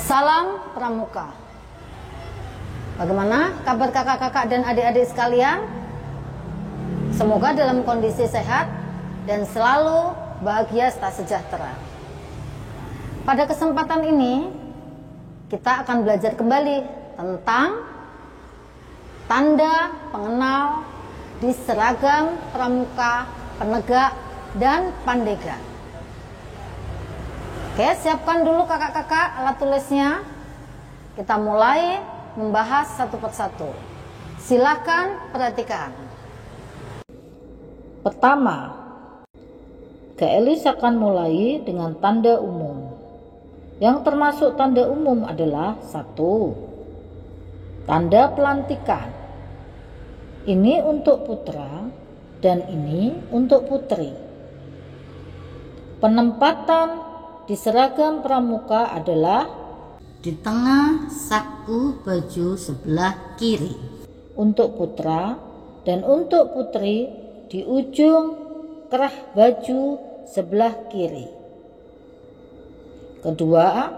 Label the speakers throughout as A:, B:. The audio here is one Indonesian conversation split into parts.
A: Salam Pramuka. Bagaimana kabar kakak-kakak dan adik-adik sekalian? Semoga dalam kondisi sehat dan selalu bahagia serta sejahtera. Pada kesempatan ini kita akan belajar kembali tentang tanda pengenal di seragam pramuka, penegak, dan pandega. Oke, siapkan dulu kakak-kakak alat tulisnya. Kita mulai membahas satu persatu. Silakan perhatikan.
B: Pertama, Kak Elis akan mulai dengan tanda umum. Yang termasuk tanda umum adalah 1. Tanda pelantikan. Ini untuk putra dan ini untuk putri. Penempatan di seragam pramuka adalah
C: di tengah saku baju sebelah kiri
B: untuk putra dan untuk putri di ujung kerah baju sebelah kiri. Kedua,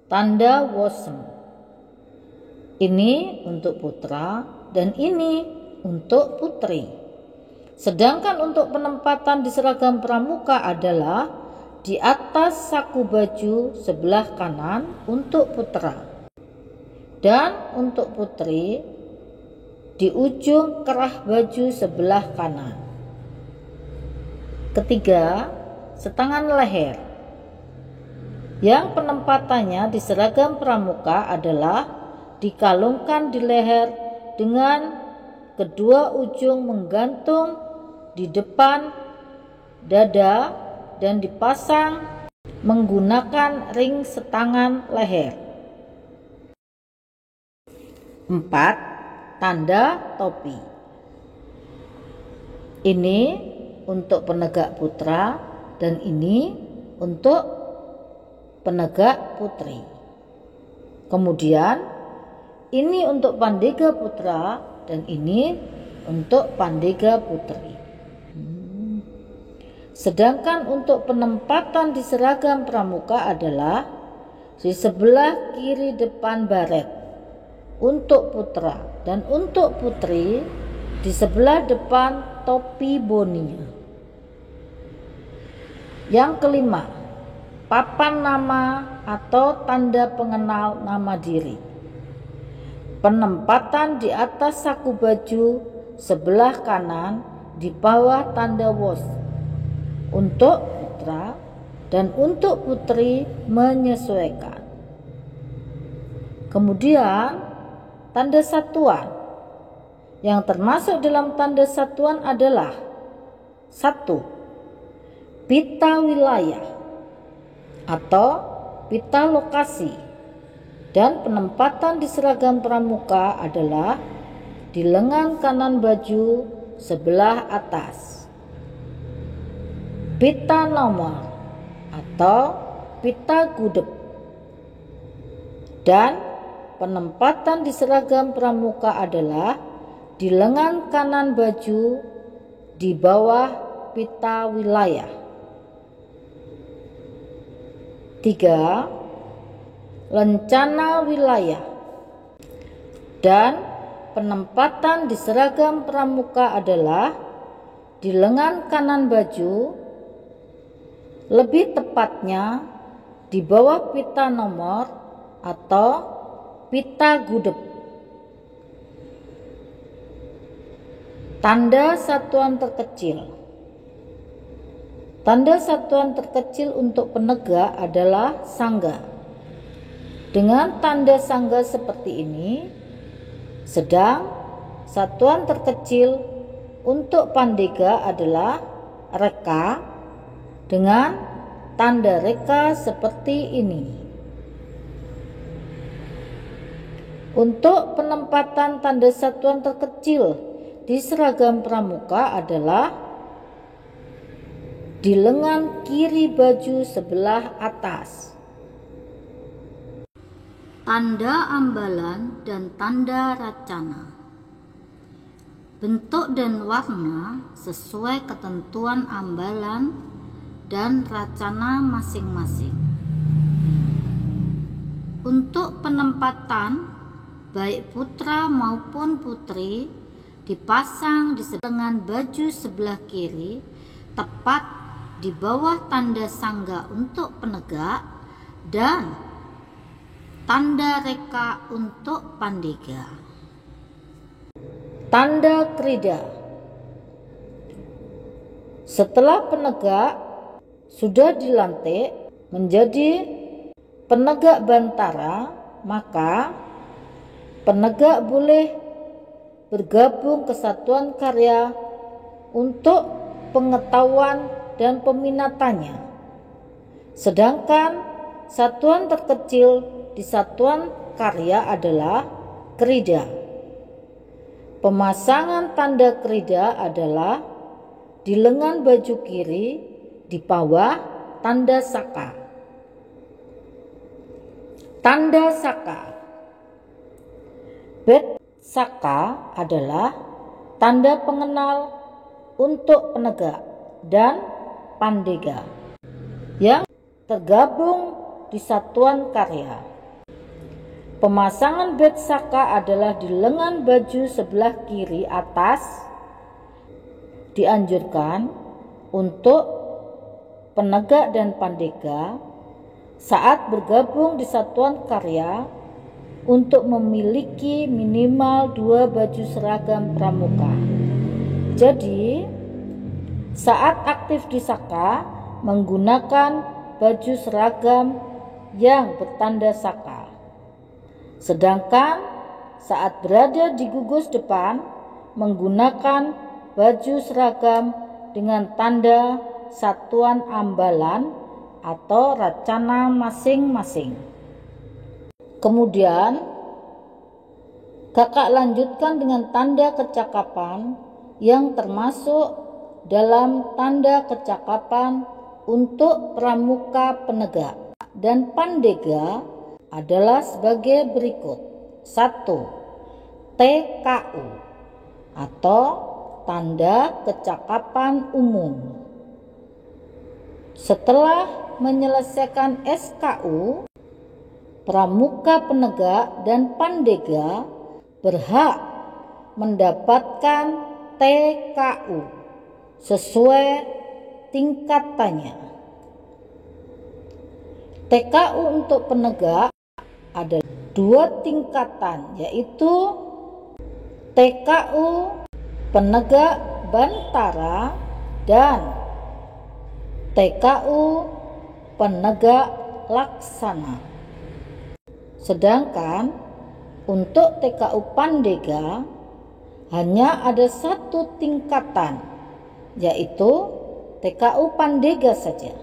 B: tanda wosem. Ini untuk putra dan ini untuk putri. Sedangkan untuk penempatan di seragam pramuka adalah di atas saku baju sebelah kanan untuk putra dan untuk putri di ujung kerah baju sebelah kanan. Ketiga, setangan leher. Yang penempatannya di seragam pramuka adalah dikalungkan di leher dengan kedua ujung menggantung di depan dada dan dipasang menggunakan ring setangan leher. 4. Tanda topi. Ini untuk penegak putra dan ini untuk penegak putri. Kemudian ini untuk pandega putra dan ini untuk pandega putri. Sedangkan untuk penempatan di seragam pramuka adalah di sebelah kiri depan baret untuk putra dan untuk putri di sebelah depan topi boninya. Yang kelima, papan nama atau tanda pengenal nama diri. Penempatan di atas saku baju sebelah kanan di bawah tanda wos untuk putra dan untuk putri menyesuaikan. Kemudian tanda satuan. Yang termasuk dalam tanda satuan adalah 1. Pita wilayah atau pita lokasi, dan penempatan di seragam pramuka adalah di lengan kanan baju sebelah atas. Pita nomor atau pita gudeg, dan penempatan di seragam pramuka adalah di lengan kanan baju di bawah pita wilayah. 3. Lencana wilayah, dan penempatan di seragam pramuka adalah di lengan kanan baju, lebih tepatnya di bawah pita nomor atau pita gudeg. Tanda satuan terkecil. Tanda satuan terkecil untuk penegak adalah sangga. Dengan tanda sangga seperti ini, sedang satuan terkecil untuk pandega adalah reka dengan tanda reka seperti ini. Untuk penempatan tanda satuan terkecil di seragam pramuka adalah di lengan kiri baju sebelah atas.
C: Tanda ambalan dan tanda racana. Bentuk dan warna sesuai ketentuan ambalan dan racana masing-masing. Untuk penempatan baik putra maupun putri dipasang dengan baju sebelah kiri tepat di bawah tanda sangga untuk penegak dan tanda reka untuk pandega.
B: Tanda krida. Setelah penegak sudah dilantik menjadi penegak bantara, maka penegak boleh bergabung ke satuan karya untuk pengetahuan dan peminatannya. Sedangkan satuan terkecil di satuan karya adalah krida. Pemasangan tanda krida adalah di lengan baju kiri di bawah tanda saka. Tanda saka. Bet saka adalah tanda pengenal untuk penegak dan pandega yang tergabung di satuan karya. Pemasangan bet saka adalah di lengan baju sebelah kiri atas. Dianjurkan untuk penegak dan pandega saat bergabung di satuan karya untuk memiliki minimal 2 baju seragam pramuka. Jadi, saat aktif di saka menggunakan baju seragam yang bertanda saka. Sedangkan saat berada di gugus depan menggunakan baju seragam dengan tanda satuan ambalan atau racana masing-masing. Kemudian kakak lanjutkan dengan tanda kecakapan yang termasuk dalam tanda kecakapan untuk pramuka penegak dan pandega adalah sebagai berikut. 1. TKU atau tanda kecakapan umum. Setelah menyelesaikan SKU, pramuka penegak dan pandega berhak mendapatkan TKU sesuai tingkatannya. TKU untuk penegak ada 2 tingkatan, yaitu TKU penegak bantara dan TKU penegak laksana. Sedangkan untuk TKU pandega hanya ada 1 tingkatan, yaitu TKU pandega saja.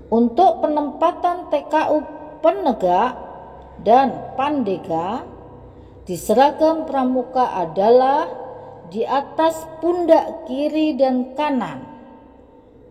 B: Untuk penempatan TKU penegak dan pandega di seragam pramuka adalah di atas pundak kiri dan kanan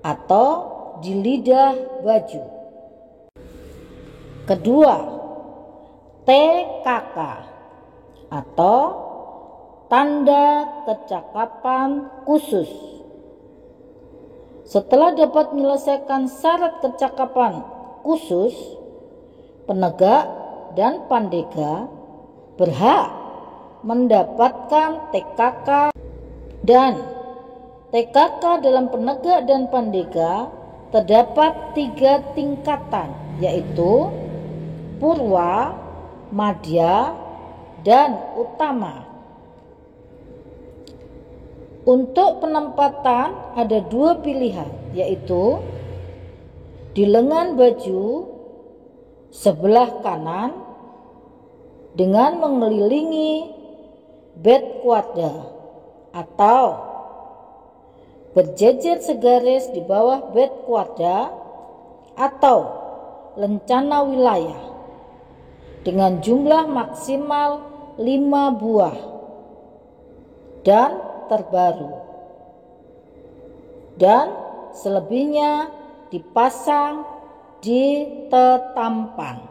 B: atau di lidah baju. Kedua, TKK atau tanda kecakapan khusus. Setelah dapat menyelesaikan syarat kecakapan khusus, penegak dan pandega berhak mendapatkan TKK, dan TKK dalam penegak dan pandega terdapat 3 tingkatan, yaitu purwa, madya, dan utama. Untuk penempatan ada 2 pilihan, yaitu di lengan baju sebelah kanan dengan mengelilingi bet kuarda atau berjejer segaris di bawah bet kuarda atau lencana wilayah dengan jumlah maksimal 5 buah dan terbaru, dan selebihnya dipasang di tetampan.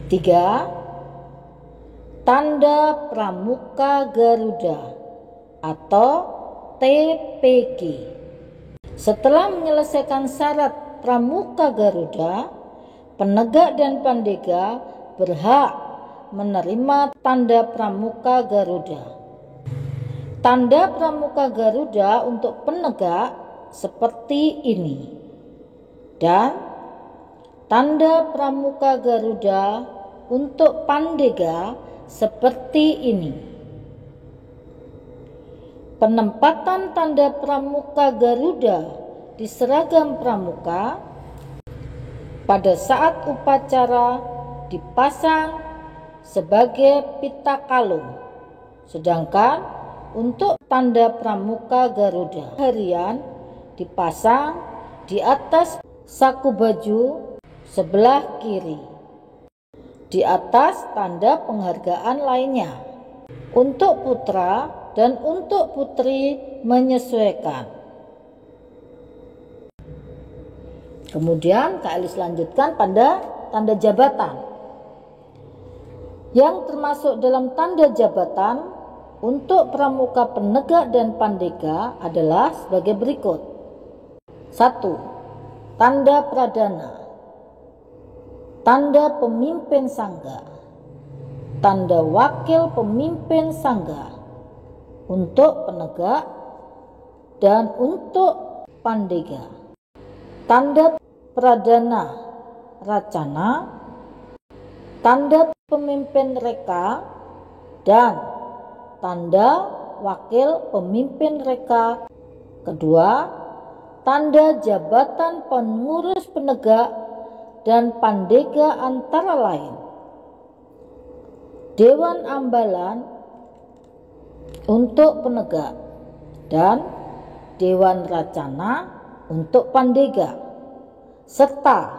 B: 3. Tanda Pramuka Garuda atau TPG. Setelah menyelesaikan syarat Pramuka Garuda, penegak dan pandega berhak menerima tanda Pramuka Garuda. Tanda Pramuka Garuda untuk penegak seperti ini, dan tanda Pramuka Garuda untuk pandega seperti ini. Penempatan tanda Pramuka Garuda di seragam pramuka pada saat upacara dipasang sebagai pita kalung, sedangkan untuk tanda Pramuka Garuda harian dipasang di atas saku baju sebelah kiri, di atas tanda penghargaan lainnya. Untuk putra dan untuk putri menyesuaikan. Kemudian Kak Elis lanjutkan pada tanda jabatan. Yang termasuk dalam tanda jabatan untuk pramuka penegak dan pandega adalah sebagai berikut. 1. Tanda pradana, tanda pemimpin sangga, tanda wakil pemimpin sangga untuk penegak dan untuk pandega. Tanda pradana racana, tanda pemimpin reka, dan tanda wakil pemimpin reka. Kedua, tanda jabatan pengurus penegak dan pandega antara lain Dewan Ambalan untuk penegak dan Dewan Racana untuk pandega, serta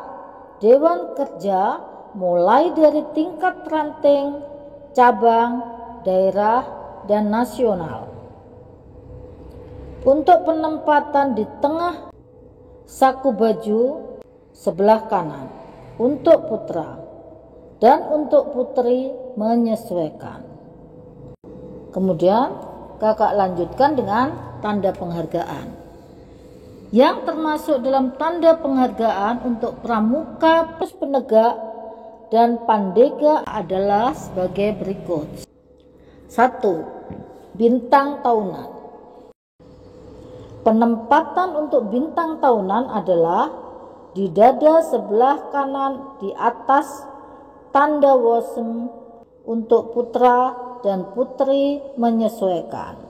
B: Dewan Kerja mulai dari tingkat ranting, cabang, daerah, dan nasional. Untuk penempatan di tengah saku baju sebelah kanan untuk putra dan untuk putri menyesuaikan. Kemudian kakak lanjutkan dengan tanda penghargaan. Yang termasuk dalam tanda penghargaan untuk pramuka plus penegak dan pandega adalah sebagai berikut. 1. Bintang tahunan. Penempatan untuk bintang tahunan adalah di dada sebelah kanan di atas tanda wosem untuk putra dan putri menyesuaikan.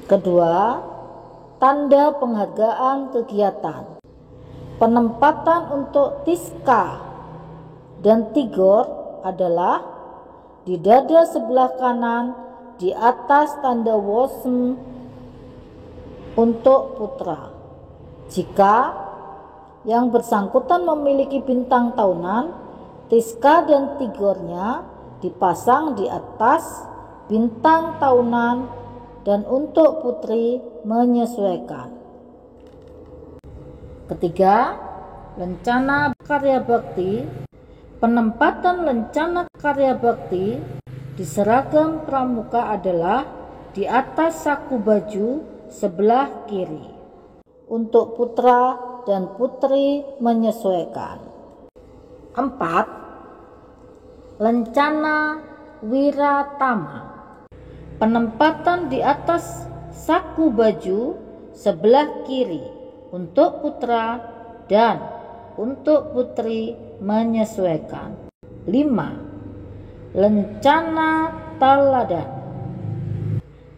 B: Kedua, tanda penghargaan kegiatan. Penempatan untuk tiska dan tigor adalah di dada sebelah kanan di atas tanda wosem untuk putra. Jika yang bersangkutan memiliki bintang tahunan, tiska dan tigornya dipasang di atas bintang tahunan dan untuk putri menyesuaikan. Ketiga, lencana karya bakti. Penempatan lencana karya bakti di seragam pramuka adalah di atas saku baju sebelah kiri. Untuk putra dan putri menyesuaikan. 4. Lencana wiratama. Penempatan di atas saku baju sebelah kiri untuk putra dan untuk putri menyesuaikan. 5. Lencana taladan.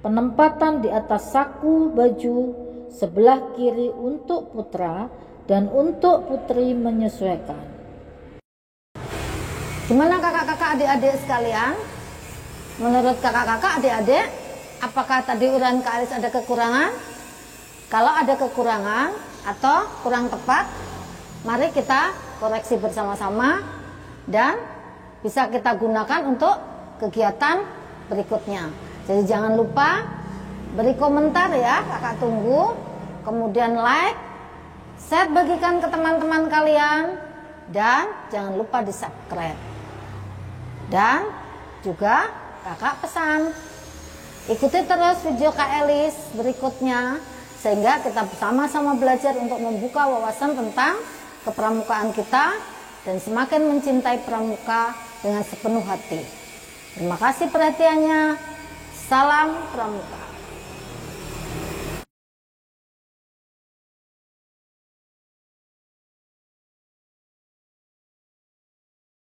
B: Penempatan di atas saku baju sebelah kiri untuk putra dan untuk putri menyesuaikan.
A: Gimana kakak-kakak adik-adik sekalian? Menurut kakak-kakak adik-adik, apakah tadi uraian Kak Elis ada kekurangan? Kalau ada kekurangan atau kurang tepat, mari kita koreksi bersama-sama dan bisa kita gunakan untuk kegiatan berikutnya. Jadi jangan lupa beri komentar ya, kakak tunggu. Kemudian like, share, bagikan ke teman-teman kalian, dan jangan lupa di subscribe. Dan juga kakak pesan, ikuti terus video Kak Elis berikutnya sehingga kita sama-sama belajar untuk membuka wawasan tentang kepramukaan kita dan semakin mencintai pramuka dengan sepenuh hati. Terima kasih perhatiannya. Salam Pramuka.